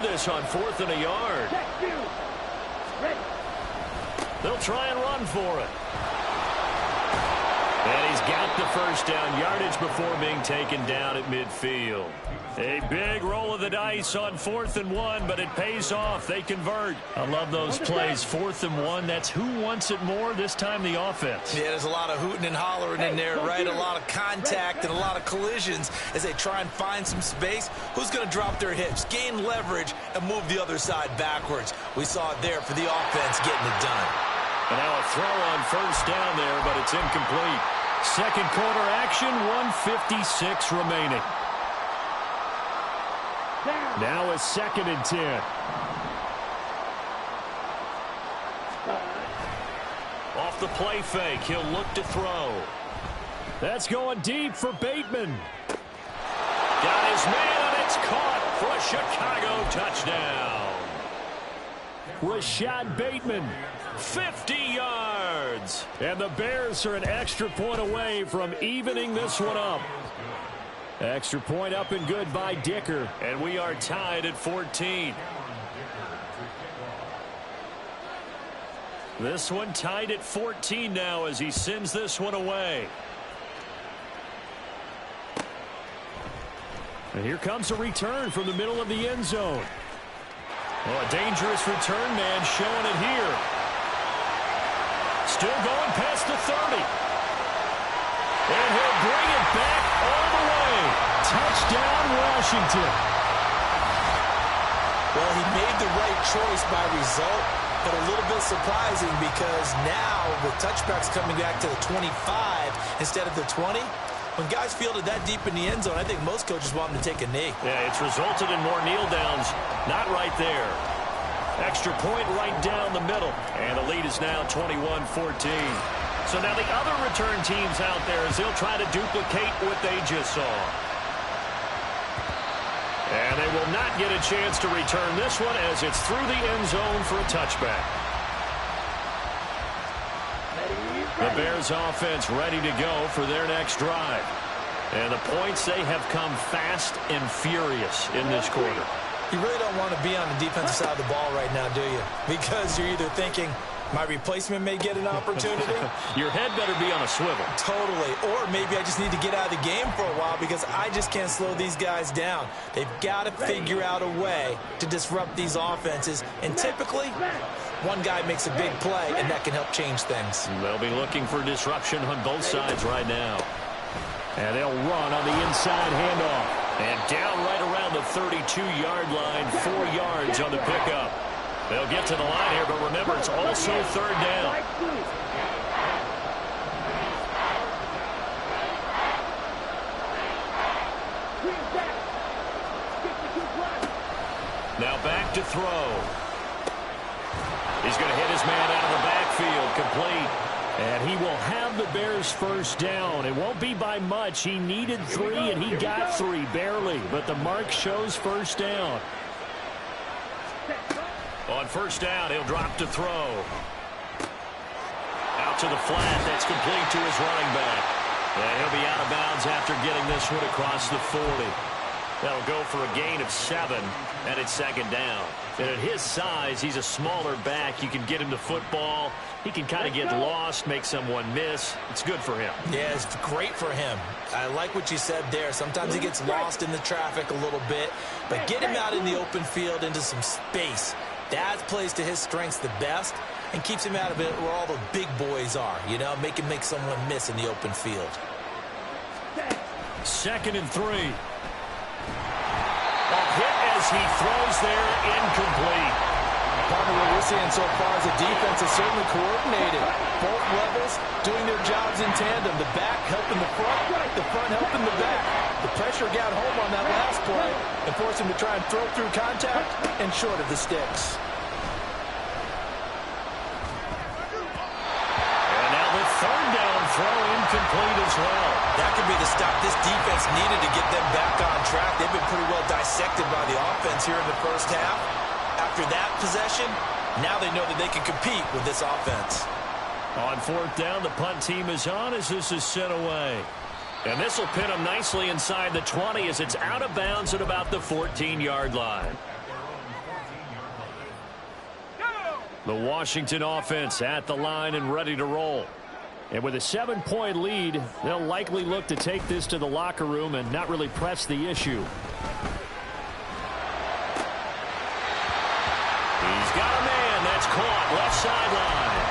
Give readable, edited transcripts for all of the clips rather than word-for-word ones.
This on 4th and a yard. They'll try and run for it. And he's got the first down yardage before being taken down at midfield. A big roll of the dice on 4th and 1, but it pays off. They convert. I love those plays. 4th and 1, that's who wants it more, this time the offense. Yeah, there's a lot of hooting and hollering in there, right? A lot of contact and a lot of collisions as they try and find some space. Who's going to drop their hips, gain leverage, and move the other side backwards? We saw it there for the offense getting it done. And now a throw on first down there, but it's incomplete. Second quarter action, 1:56 remaining. Now a 2nd and 10. Off the play fake, he'll look to throw. That's going deep for Bateman. Got his man, and it's caught for a Chicago touchdown. Rashad Bateman, 50 yards. And the Bears are an extra point away from evening this one up. Extra point up and good by Dicker. And we are tied at 14. This one tied at 14 now as he sends this one away. And here comes a return from the middle of the end zone. Oh, a dangerous return man showing it here. Still going past the 30. And he'll bring it back all the way. Touchdown, Washington. Well, he made the right choice by result, but a little bit surprising because now the touchback's coming back to the 25 instead of the 20. When guys fielded that deep in the end zone, I think most coaches want them to take a knee. Yeah, it's resulted in more kneel downs. Not right there. Extra point right down the middle. And the lead is now 21-14. So now the other return teams out there as they'll try to duplicate what they just saw. And they will not get a chance to return this one as it's through the end zone for a touchback. The Bears offense ready to go for their next drive. And the points, they have come fast and furious in this quarter. You really don't want to be on the defensive side of the ball right now, do you? Because you're either thinking, my replacement may get an opportunity. Your head better be on a swivel. Totally. Or maybe I just need to get out of the game for a while because I just can't slow these guys down. They've got to figure out a way to disrupt these offenses. And typically, one guy makes a big play, and that can help change things. They'll be looking for disruption on both sides right now. And they'll run on the inside handoff. And down right around the 32-yard line, 4 yards on the pickup. They'll get to the line here, but remember, it's also 3rd down. Now back to throw. He's going to hit his man out of the backfield, complete. And he will have the Bears first down. It won't be by much. He needed 3, and he got 3, barely. But the mark shows first down. On first down, he'll drop to throw. Out to the flat. That's complete to his running back. And he'll be out of bounds after getting this one across the 40. That'll go for a gain of 7, and it's 2nd down. And at his size, he's a smaller back. You can get him the football. He can kind of get lost, make someone miss. It's good for him. Yeah, it's great for him. I like what you said there. Sometimes he gets lost in the traffic a little bit, but get him out in the open field into some space. That plays to his strengths the best and keeps him out of it where all the big boys are, you know, make him make someone miss in the open field. 2nd and 3. A hit as he throws there, incomplete. Probably what we're seeing so far is the defense is certainly coordinated. Both levels doing their jobs in tandem. The back helping the front helping the back. The pressure got home on that last play and forced him to try and throw through contact and short of the sticks. And now the 3rd down throw incomplete as well. That could be the stop this defense needed to get them back on track. They've been pretty well dissected by the offense here in the first half. After that possession, now they know that they can compete with this offense. On 4th down, the punt team is on as this is sent away. And this will pin them nicely inside the 20 as it's out of bounds at about the 14-yard line. The Washington offense at the line and ready to roll. And with a 7-point lead, they'll likely look to take this to the locker room and not really press the issue. He's got a man that's caught left sideline.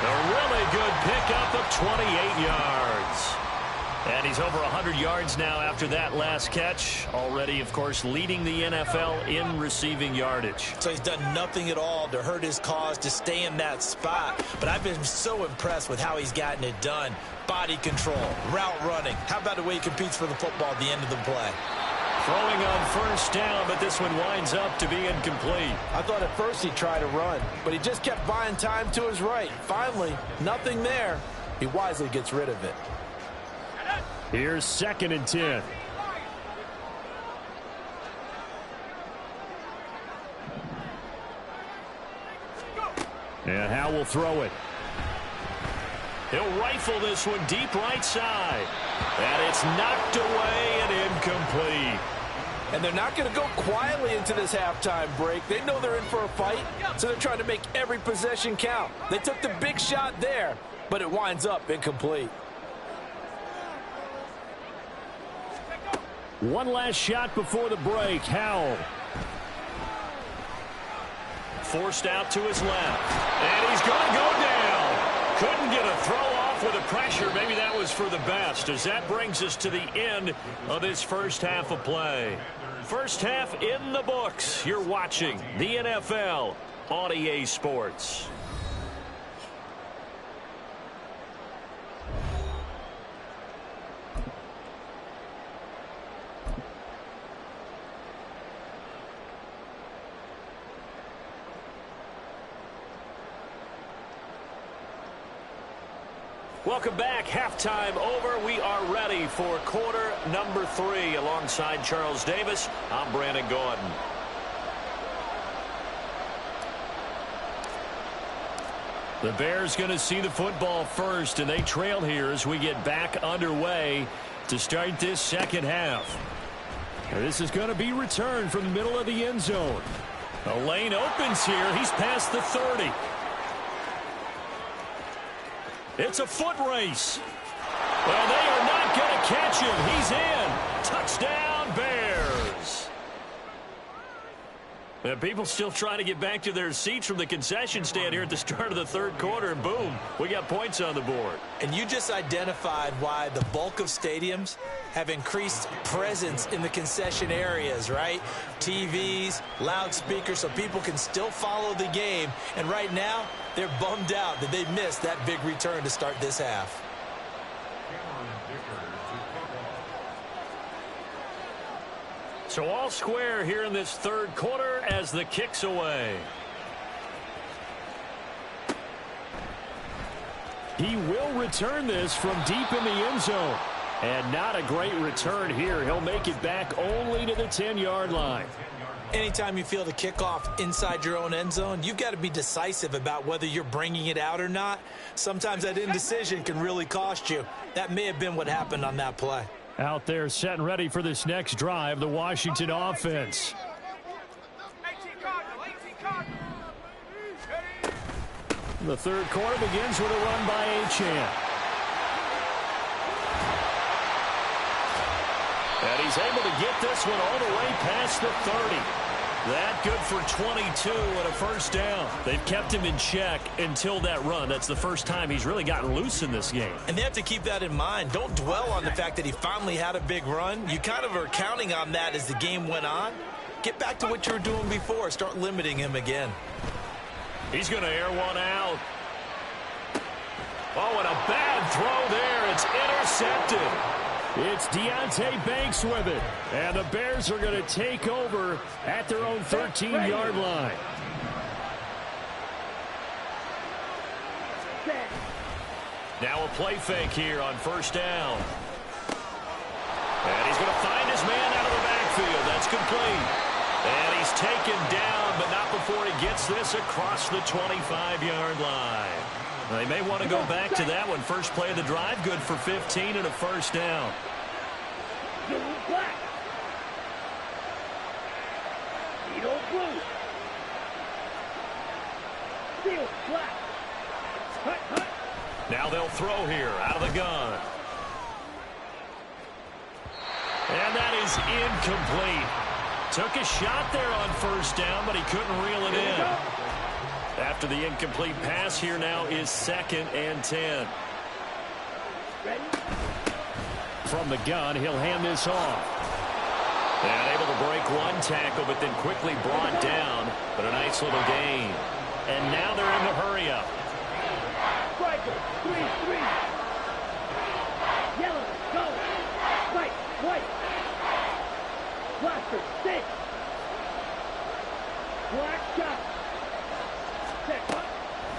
A really good pickup of 28 yards. And he's over 100 yards now after that last catch. Already, of course, leading the NFL in receiving yardage. So he's done nothing at all to hurt his cause to stay in that spot. But I've been so impressed with how he's gotten it done. Body control, route running. How about the way he competes for the football at the end of the play? Throwing on first down, but this one winds up to be incomplete. I thought at first he'd try to run, but he just kept buying time to his right. Finally, nothing there. He wisely gets rid of it. Here's 2nd and 10. And Howe will throw it. He'll rifle this one deep right side. And it's knocked away and incomplete. And they're not going to go quietly into this halftime break. They know they're in for a fight, so they're trying to make every possession count. They took the big shot there, but it winds up incomplete. One last shot before the break. Howell. Forced out to his left. And he's going to go down. Couldn't get a throw off with the pressure. Maybe that was for the best, as that brings us to the end of this first half of play. First half in the books. You're watching the NFL on EA Sports. Welcome back. Halftime over. We are ready for quarter number 3. Alongside Charles Davis, I'm Brandon Gordon. The Bears going to see the football first, and they trail here as we get back underway to start this second half. Now, this is going to be returned from the middle of the end zone. The lane opens here. He's past the 30. It's a foot race. Well, they are not going to catch him. He's in. Touchdown, Bears. And people still trying to get back to their seats from the concession stand here at the start of the third quarter, and boom, we got points on the board. And you just identified why the bulk of stadiums have increased presence in the concession areas, right? TVs, loudspeakers, so people can still follow the game. And right now, they're bummed out that they missed that big return to start this half. So all square here in this third quarter as the kick's away. He will return this from deep in the end zone. And not a great return here. He'll make it back only to the 10-yard line. Anytime you feel the kickoff inside your own end zone, you've got to be decisive about whether you're bringing it out or not. Sometimes that indecision can really cost you. That may have been what happened on that play. Out there set and ready for this next drive, the Washington offense. The third quarter begins with a run by Achane. And he's able to get this one all the way past the 30. That good for 22 and a first down. They've kept him in check until that run. That's the first time he's really gotten loose in this game. And they have to keep that in mind. Don't dwell on the fact that he finally had a big run. You kind of are counting on that as the game went on. Get back to what you were doing before. Start limiting him again. He's going to air one out. Oh, and a bad throw there. It's intercepted. It's Deonte Banks with it. And the Bears are going to take over at their own 13-yard line. Now a play fake here on first down. And he's going to find his man out of the backfield. That's complete. And he's taken down, but not before he gets this across the 25-yard line. They may want to go back to that one. First play of the drive, good for 15 and a first down. Now they'll throw here out of the gun. And that is incomplete. Took a shot there on first down, but he couldn't reel it in. After the incomplete pass, here now is 2nd and 10. From the gun, he'll hand this off. And able to break one tackle, but then quickly brought down. But a nice little gain. And now they're in the hurry-up. Striker, 3-3. Yellow, go. White, white. Blaster, 6. Black shot.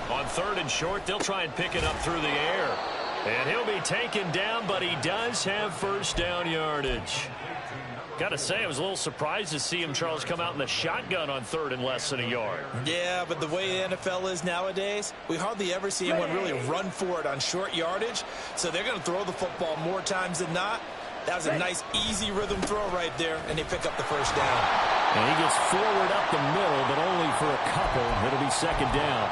On 3rd and short, they'll try and pick it up through the air. And he'll be taken down, but he does have first down yardage. Got to say, I was a little surprised to see him, Charles, come out in the shotgun on 3rd and less than a yard. Yeah, but the way the NFL is nowadays, we hardly ever see anyone really run for it on short yardage. So they're going to throw the football more times than not. That was a nice, easy rhythm throw right there, and they pick up the first down. And he gets forward up the middle, but only for a couple. It'll be 2nd down.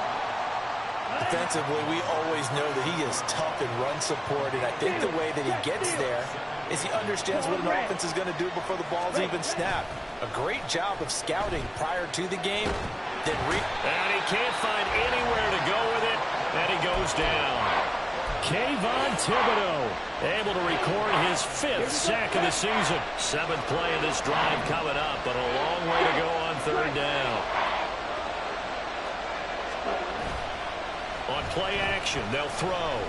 Defensively, we always know that he is tough in run support, and I think the way that he gets there is he understands what an offense is going to do before the ball's even snapped. A great job of scouting prior to the game. And he can't find anywhere to go with it, and he goes down. Kayvon Thibodeau able to record his 5th sack of the season. 7th play of this drive coming up, but a long way to go on 3rd down. On play action, they'll throw.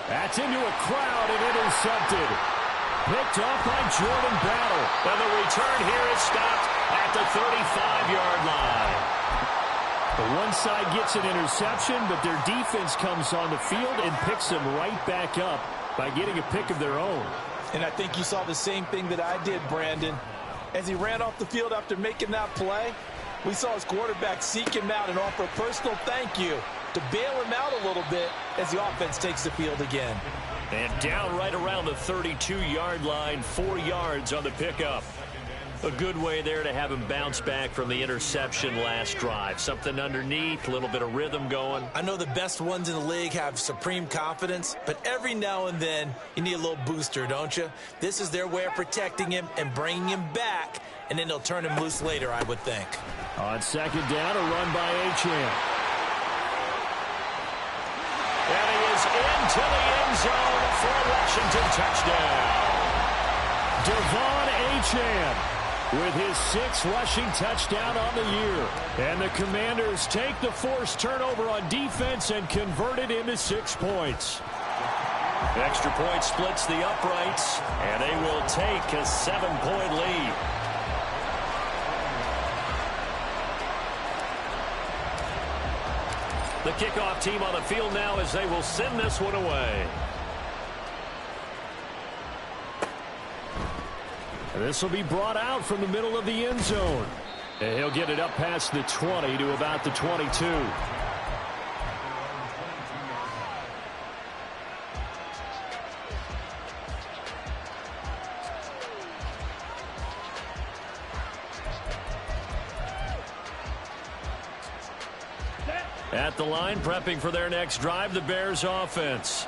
That's into a crowd and intercepted. Picked off by Jordan Battle. And the return here is stopped at the 35-yard line. The one side gets an interception, but their defense comes on the field and picks them right back up by getting a pick of their own. And I think you saw the same thing that I did, Brandon. As he ran off the field after making that play, we saw his quarterback seek him out and offer a personal thank you to bail him out a little bit as the offense takes the field again. And down right around the 32-yard line, 4 yards on the pickup. A good way there to have him bounce back from the interception last drive. Something underneath, a little bit of rhythm going. I know the best ones in the league have supreme confidence, but every now and then you need a little booster, don't you? This is their way of protecting him and bringing him back, and then they'll turn him loose later, I would think. On 2nd down, a run by Achane. And he is into the end zone for a Washington touchdown. Devon Achane with his 6th rushing touchdown on the year. And the Commanders take the forced turnover on defense and convert it into 6 points. Extra point splits the uprights, and they will take a 7-point lead. The kickoff team on the field now as they will send this one away. And this will be brought out from the middle of the end zone. And he'll get it up past the 20 to about the 22. At the line, prepping for their next drive, the Bears offense.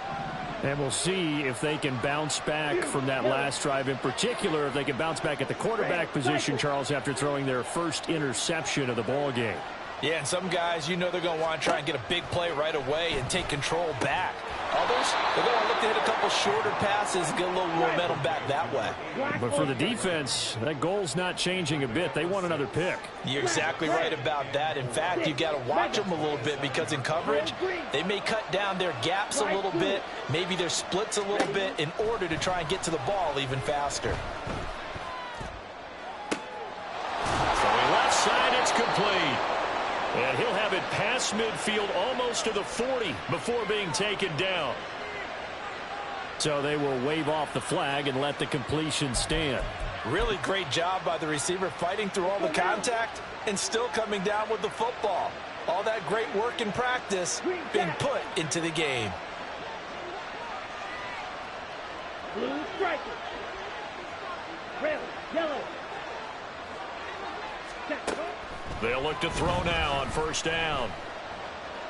And we'll see if they can bounce back from that last drive, in particular, if they can bounce back at the quarterback position, Charles, after throwing their first interception of the ball game. Yeah, and some guys, you know they're going to want to try and get a big play right away and take control back. Others, they're going to look to hit a couple shorter passes and get a little momentum back that way. But for the defense, that goal's not changing a bit. They want another pick. You're exactly right about that. In fact, you've got to watch them a little bit because in coverage, they may cut down their gaps a little bit, maybe their splits a little bit in order to try and get to the ball even faster. Throwing left side, it's complete. And he'll have it past midfield almost to the 40 before being taken down. So they will wave off the flag and let the completion stand. Really great job by the receiver fighting through all the contact and still coming down with the football. All that great work in practice being put into the game. Blue striker. Red, yellow. They'll look to throw now on first down.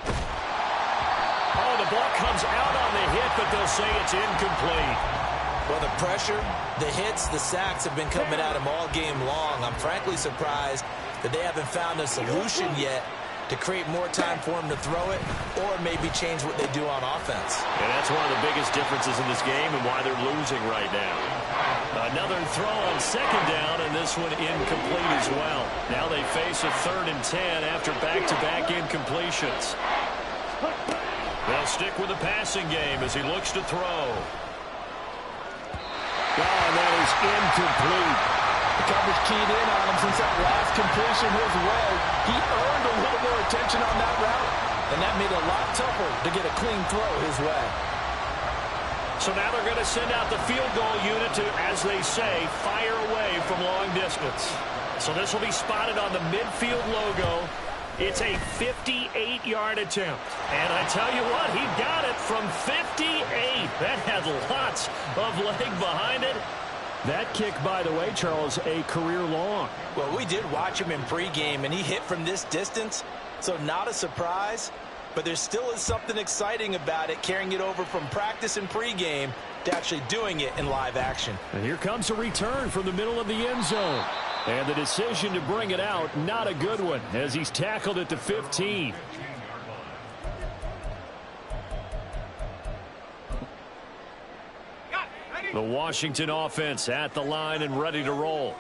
Oh, the ball comes out on the hit, but they'll say it's incomplete. Well, the pressure, the hits, the sacks have been coming at him all game long. I'm frankly surprised that they haven't found a solution yet to create more time for him to throw it or maybe change what they do on offense. And that's one of the biggest differences in this game and why they're losing right now. Another throw on second down, and this one incomplete as well. Now they face a 3rd and 10 after back-to-back incompletions. They'll stick with the passing game as he looks to throw. And that is incomplete. The coverage keyed in on him since that last completion his way. He earned a little more attention on that route, and that made it a lot tougher to get a clean throw his way. So now they're going to send out the field goal unit to, as they say, fire away from long distance. So this will be spotted on the midfield logo. It's a 58-yard attempt. And I tell you what, he got it from 58. That had lots of leg behind it. That kick, by the way, Charles, a career long. Well, we did watch him in pregame, and he hit from this distance, so not a surprise. But there still is something exciting about it, carrying it over from practice and pregame to actually doing it in live action. And here comes a return from the middle of the end zone. And the decision to bring it out, not a good one, as he's tackled at the 15. The Washington offense at the line and ready to roll.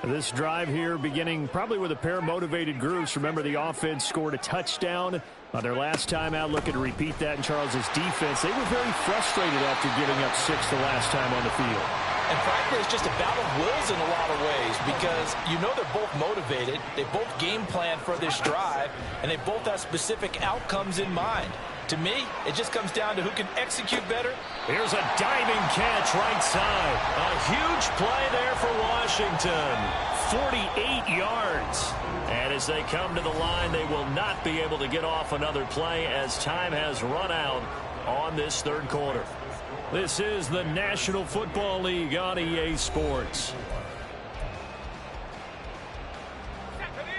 This drive here beginning probably with a pair of motivated groups. Remember, the offense scored a touchdown on their last time out. Looking to repeat that in Charles's defense. They were very frustrated after giving up 6 the last time on the field. And frankly, it's just a battle of wills in a lot of ways because you know they're both motivated. They both game plan for this drive, and they both have specific outcomes in mind. To me, it just comes down to who can execute better. Here's a diving catch right side. A huge play there for Washington. 48 yards. And as they come to the line, they will not be able to get off another play as time has run out on this 3rd quarter. This is the National Football League on EA Sports.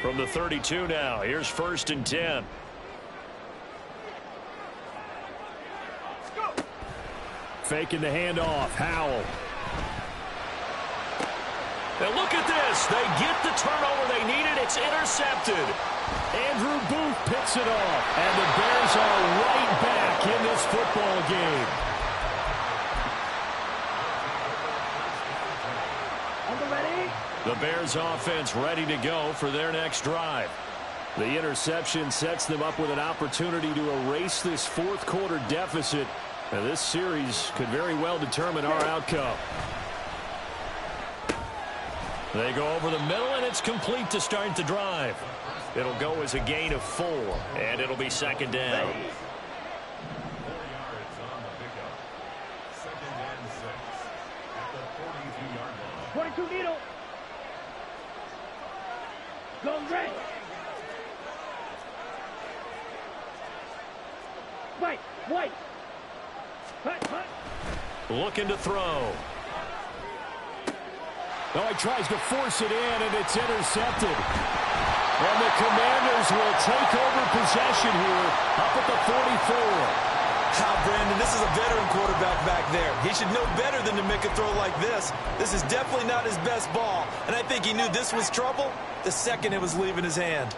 From the 32 now, here's 1st and 10. Faking the handoff. Howell. Now look at this. They get the turnover they needed. It's intercepted. Andrew Booth picks it off. And the Bears are right back in this football game. The Bears offense ready to go for their next drive. The interception sets them up with an opportunity to erase this 4th quarter deficit. Now, this series could very well determine our outcome. They go over the middle, and it's complete to start the drive. It'll go as a gain of 4, and it'll be 2nd down. 42 needle. Go red. White. Hut. Looking to throw. Oh, he tries to force it in, and it's intercepted. And the Commanders will take over possession here up at the 44. Brandon, this is a veteran quarterback back there. He should know better than to make a throw like this. This is definitely not his best ball, and I think he knew this was trouble the second it was leaving his hand.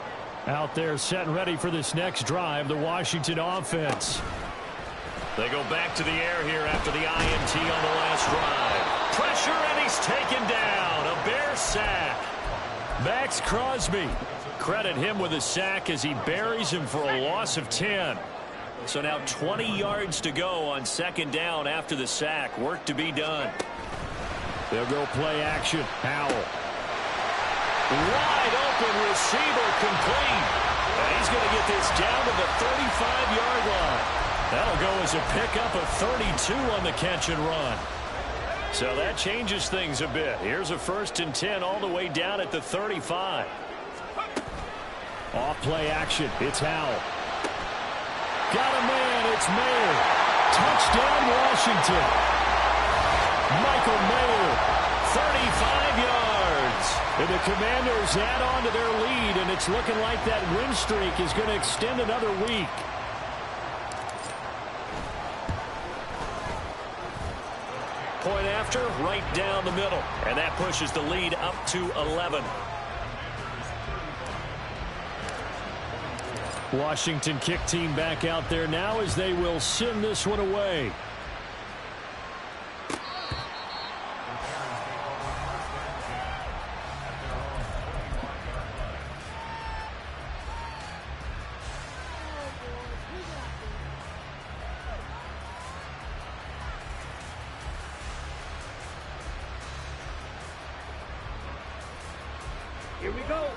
Out there set and ready for this next drive, the Washington offense. They go back to the air here after the INT on the last drive. Pressure, and he's taken down. A Bear sack. Max Crosby. Credit him with a sack as he buries him for a loss of 10. So now 20 yards to go on 2nd down after the sack. Work to be done. They'll go play action. Howell. Wide open receiver complete. And he's going to get this down to the 35-yard line. That'll go as a pickup of 32 on the catch and run. So that changes things a bit. Here's a 1st and 10 all the way down at the 35. Off play action. It's Howell. Got a man. It's Mayer. Touchdown, Washington. Michael Mayer, 35 yards. And the Commanders add on to their lead and and it's looking like that win streak is going to extend another week. Point after, right down the middle. And that pushes the lead up to 11. Washington kick team back out there now as they will send this one away.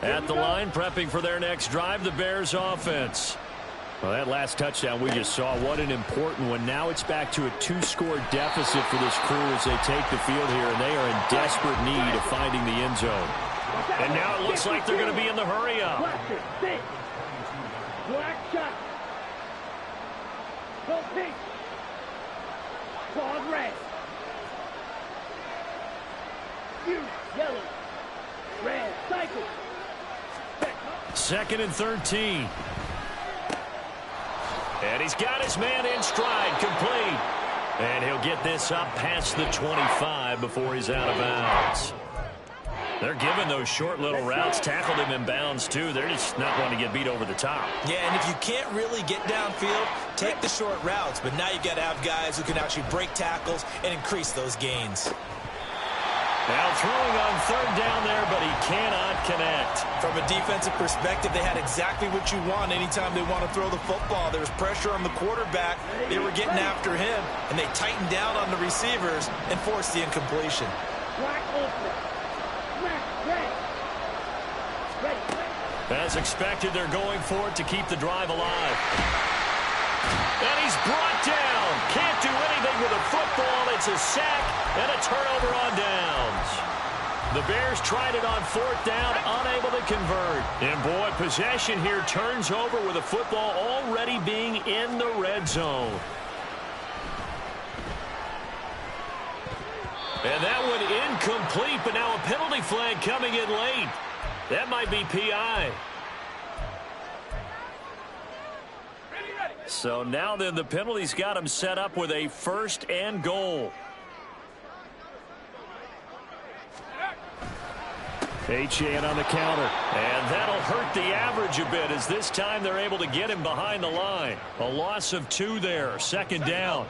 At the line, prepping for their next drive, the Bears offense. Well, that last touchdown we just saw, what an important one. Now it's back to a 2-score deficit for this crew as they take the field here, and they are in desperate need of finding the end zone. And now it looks like they're going to be in the hurry-up. Black shot. Go pink. Claws red. You yellow. Red cycle. 2nd and 13. And he's got his man in stride, complete. And he'll get this up past the 25 before he's out of bounds. They're giving those short little routes. Tackled him in bounds, too. They're just not wanting to get beat over the top. Yeah, and if you can't really get downfield, take the short routes. But now you've got to have guys who can actually break tackles and increase those gains. Now throwing on 3rd down there, but he cannot connect. From a defensive perspective, they had exactly what you want anytime they want to throw the football. There was pressure on the quarterback. They were getting after him, and they tightened down on the receivers and forced the incompletion. Black open. Black red. Ready. As expected, they're going for it to keep the drive alive. And he's brought down. Can't do anything with a football. It's a sack and a turnover on downs. The Bears tried it on 4th down, unable to convert. And boy, possession here turns over with a football already being in the red zone. And that one incomplete, but now a penalty flag coming in late. That might be PI. So now then the penalty's got him set up with a 1st and goal. H.A. on the counter. And that'll hurt the average a bit as this time they're able to get him behind the line. A loss of 2 there. 2nd down.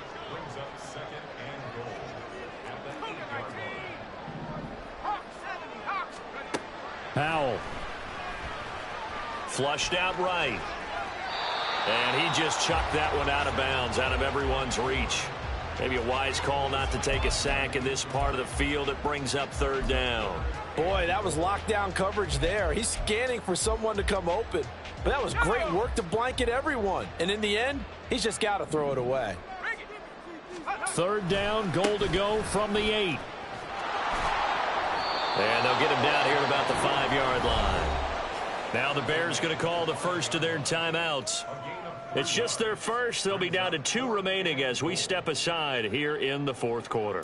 Powell. Flushed out right. And he just chucked that one out of bounds, out of everyone's reach. Maybe a wise call not to take a sack in this part of the field. It brings up 3rd down. Boy, that was lockdown coverage there. He's scanning for someone to come open. But that was great work to blanket everyone. And in the end, he's just got to throw it away. 3rd down, goal to go from the 8. And they'll get him down here at about the 5-yard line. Now the Bears going to call the first of their timeouts. It's just their first. They'll be down to 2 remaining as we step aside here in the 4th quarter.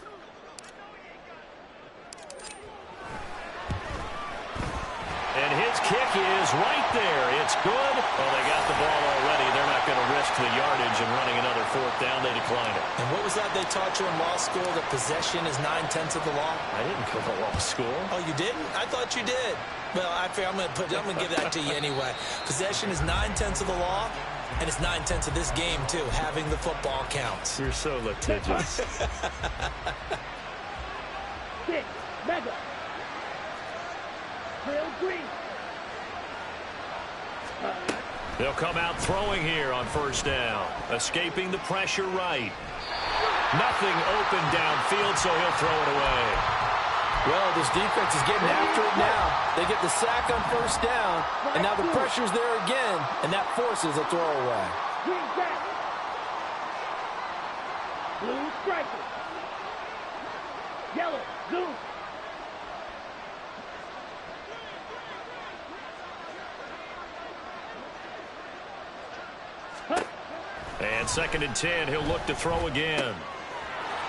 And his kick is right there. It's good. Well, they got the ball already. They're not going to risk the yardage and running another 4th down. They decline it. And what was that they taught you in law school, that possession is 9/10 of the law? I didn't go to law school. Oh, you didn't? I thought you did. Well, I'm going to give that to you anyway. Possession is 9/10 of the law, and it's 9/10 of this game, too. Having the football counts. You're so litigious. 6. Mega. Real green. They'll come out throwing here on 1st down. Escaping the pressure right. Nothing open downfield, so he'll throw it away. Well, this defense is getting after it now. They get the sack on 1st down, and now the pressure's there again, and that forces a throwaway. Green back. Blue striker. Yellow. Zoom. And 2nd and 10, he'll look to throw again.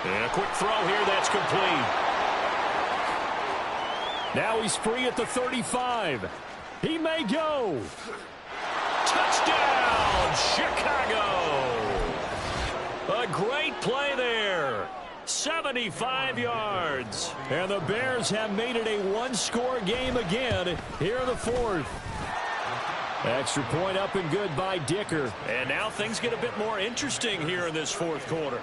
And a quick throw here, that's complete. Now he's free at the 35. He may go. Touchdown, Chicago. A great play there. 75 yards. And the Bears have made it a one-score game again here in the fourth. Extra point up and good by Dicker. And now things get a bit more interesting here in this fourth quarter.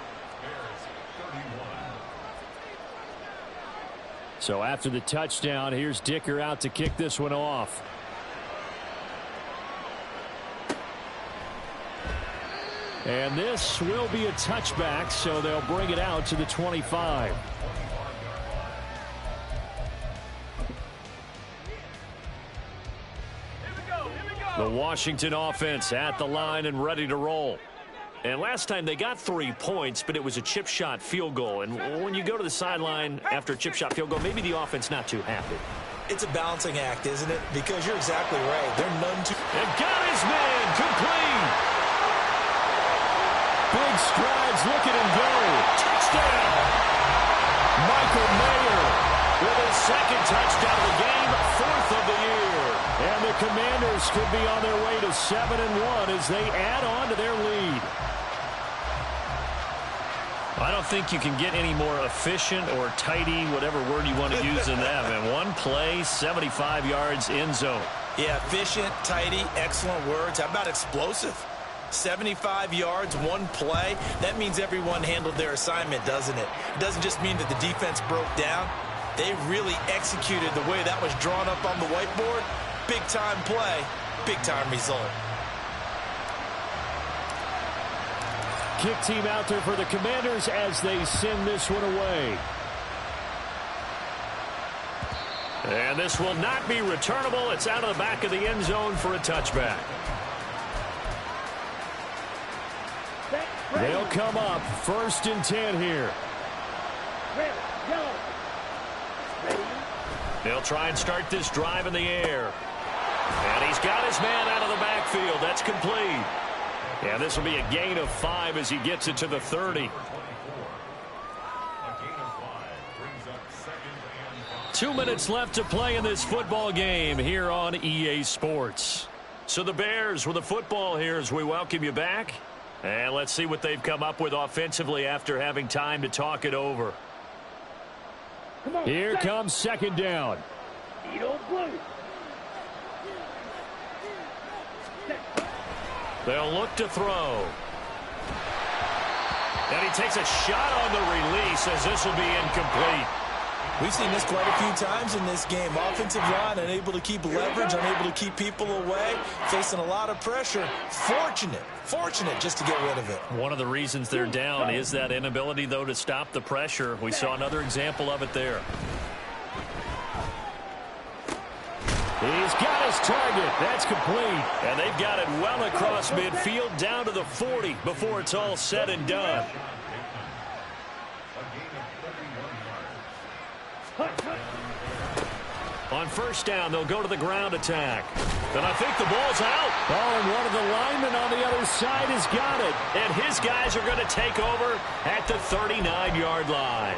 So after the touchdown, here's Dicker out to kick this one off. And this will be a touchback, so they'll bring it out to the 25. The Washington offense at the line and ready to roll. And last time they got 3 points, but it was a chip shot field goal. And when you go to the sideline after a chip shot field goal, maybe the offense not too happy. It's a balancing act, isn't it? Because you're exactly right. They're none too... And got his man complete. Big strides, look at him go. Touchdown. Michael Mayer with his second touchdown of the game, 4th of the year. And the Commanders could be on their way to 7-1 as they add on to their lead. I don't think you can get any more efficient or tidy, whatever word you want to use in that. And one play, 75 yards, end zone. Yeah, efficient, tidy, excellent words. How about explosive? 75 yards, one play. That means everyone handled their assignment, doesn't it? It doesn't just mean that the defense broke down. They really executed the way that was drawn up on the whiteboard. Big-time play, big-time result. Kick team out there for the Commanders as they send this one away. And this will not be returnable. It's out of the back of the end zone for a touchback. They'll come up 1st and 10 here. They'll try and start this drive in the air. And he's got his man out of the backfield. That's complete. Yeah, this will be a gain of 5 as he gets it to the 30. 2 minutes left to play in this football game here on EA Sports. So the Bears with the football here as we welcome you back. And let's see what they've come up with offensively after having time to talk it over. Here comes 2nd down. They'll look to throw. And he takes a shot on the release as this will be incomplete. We've seen this quite a few times in this game. Offensive line unable to keep leverage, unable to keep people away, facing a lot of pressure. Fortunate just to get rid of it. One of the reasons they're down is that inability, though, to stop the pressure. We saw another example of it there. He's got his target. That's complete. And they've got it well across midfield down to the 40 before it's all said and done. On 1st down, they'll go to the ground attack. And I think the ball's out. Oh, and one of the linemen on the other side has got it. And his guys are going to take over at the 39-yard line.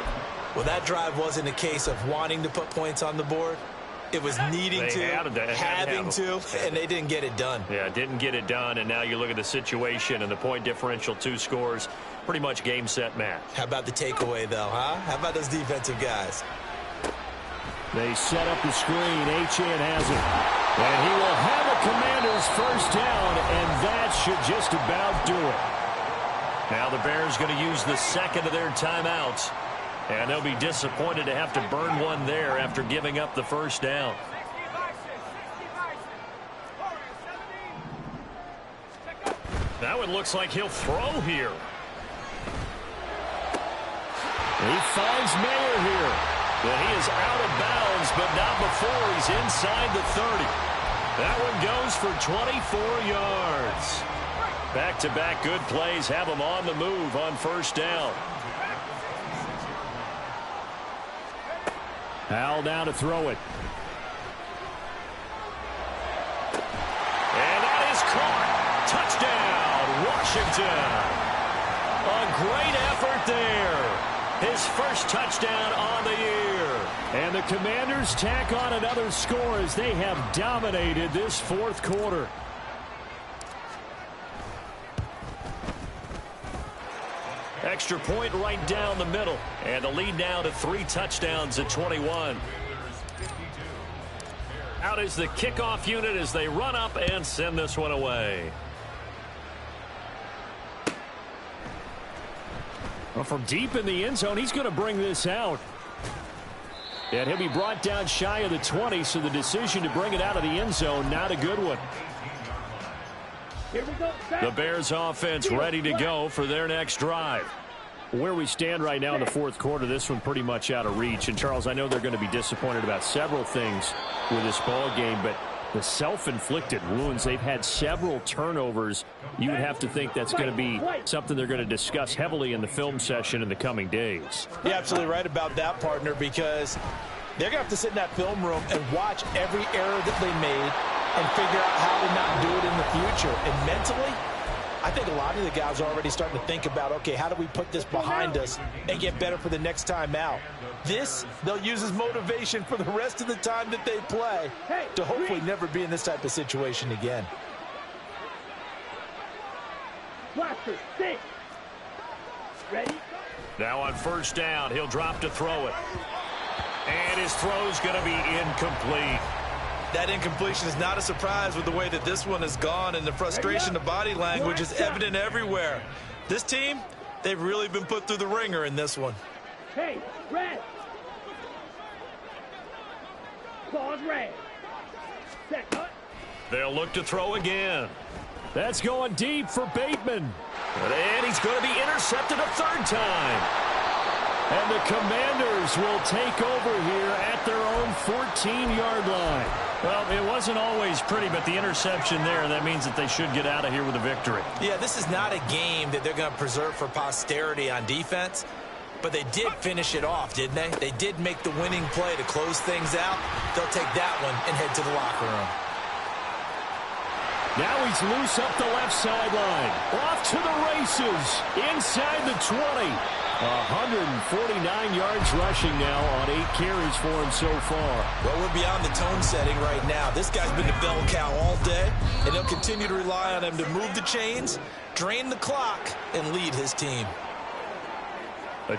Well, that drive wasn't a case of wanting to put points on the board. It was needing to, having to, and they didn't get it done. Yeah, didn't get it done, and now you look at the situation and the point differential, 2 scores, pretty much game, set, match. How about the takeaway, though, huh? How about those defensive guys? They set up the screen. Achane has it. And he will have a Commanders 1st down, and that should just about do it. Now the Bears going to use the 2nd of their timeouts. And they'll be disappointed to have to burn one there after giving up the 1st down. Now it looks like he'll throw here. He finds Mayer here. But he is out of bounds, but not before he's inside the 30. That one goes for 24 yards. Back-to-back good plays have him on the move on 1st down. Howell down to throw it. And that is caught. Touchdown, Washington. A great effort there. His first touchdown on the year. And the Commanders tack on another score as they have dominated this fourth quarter. Extra point right down the middle. And the lead now to 3 touchdowns at 21. Out is the kickoff unit as they run up and send this one away. Well, from deep in the end zone, he's going to bring this out. And he'll be brought down shy of the 20, so the decision to bring it out of the end zone, not a good one. Here we go. The Bears offense ready to go for their next drive. Where we stand right now in the fourth quarter, this one pretty much out of reach. And, Charles, I know they're going to be disappointed about several things with this ball game, but the self-inflicted wounds, they've had several turnovers. You would have to think that's going to be something they're going to discuss heavily in the film session in the coming days. You're absolutely right about that, partner, because they're going to have to sit in that film room and watch every error that they made and figure out how to not do it in the future. And mentally, I think a lot of the guys are already starting to think about, okay, how do we put this behind us and get better for the next time out? This, they'll use as motivation for the rest of the time that they play to hopefully never be in this type of situation again. Blaster, 6. Ready? Now on first down, he'll drop to throw it. And his throw's going to be incomplete. That incompletion is not a surprise with the way that this one has gone, and the frustration of body language is evident everywhere. This team, they've really been put through the ringer in this one. Hey, red. Claws red. Set cut. They'll look to throw again. That's going deep for Bateman. And he's going to be intercepted a third time. And the Commanders will take over here at their own 14-yard line. Well, it wasn't always pretty, but the interception there, that means that they should get out of here with a victory. Yeah, this is not a game that they're going to preserve for posterity on defense, but they did finish it off, didn't they? They did make the winning play to close things out. They'll take that one and head to the locker room. Now he's loose up the left sideline. Off to the races. Inside the 20. 149 yards rushing now on 8 carries for him so far. Well, we're beyond the tone setting right now. This guy's been the bell cow all day, and they'll continue to rely on him to move the chains, drain the clock, and lead his team.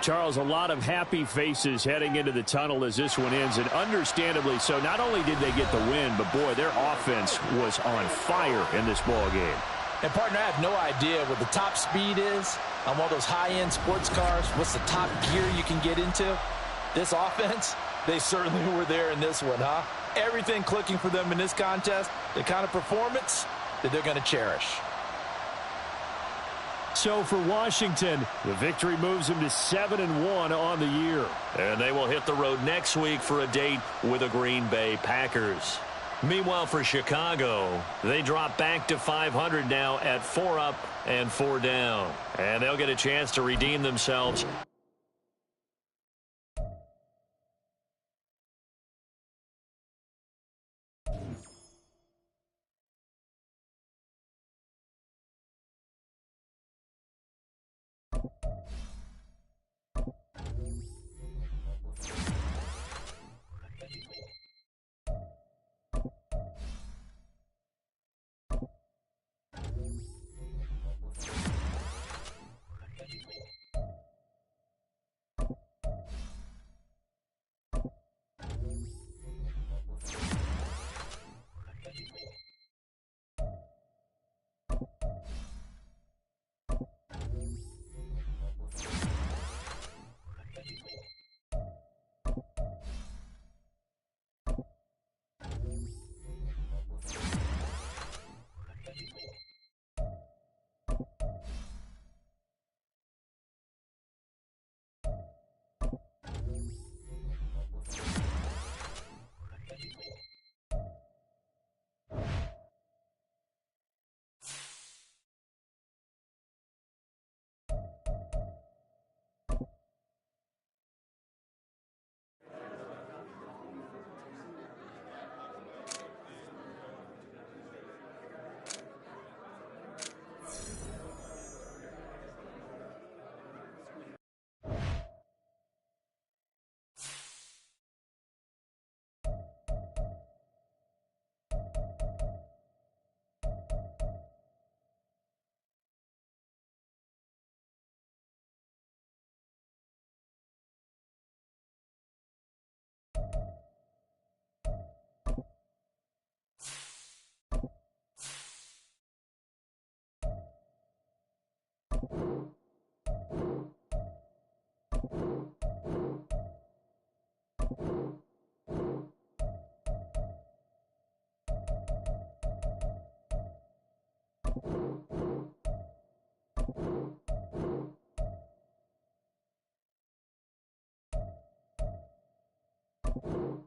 Charles, a lot of happy faces heading into the tunnel as this one ends, and understandably so. Not only did they get the win, but, boy, their offense was on fire in this ball game. And, partner, I have no idea what the top speed is on one of those high-end sports cars. What's the top gear you can get into? This offense, they certainly were there in this one, huh? Everything clicking for them in this contest, the kind of performance that they're going to cherish. So for Washington, the victory moves them to 7-1 on the year. And they will hit the road next week for a date with the Green Bay Packers. Meanwhile, for Chicago, they drop back to 500 now at 4 up and 4 down. And they'll get a chance to redeem themselves. You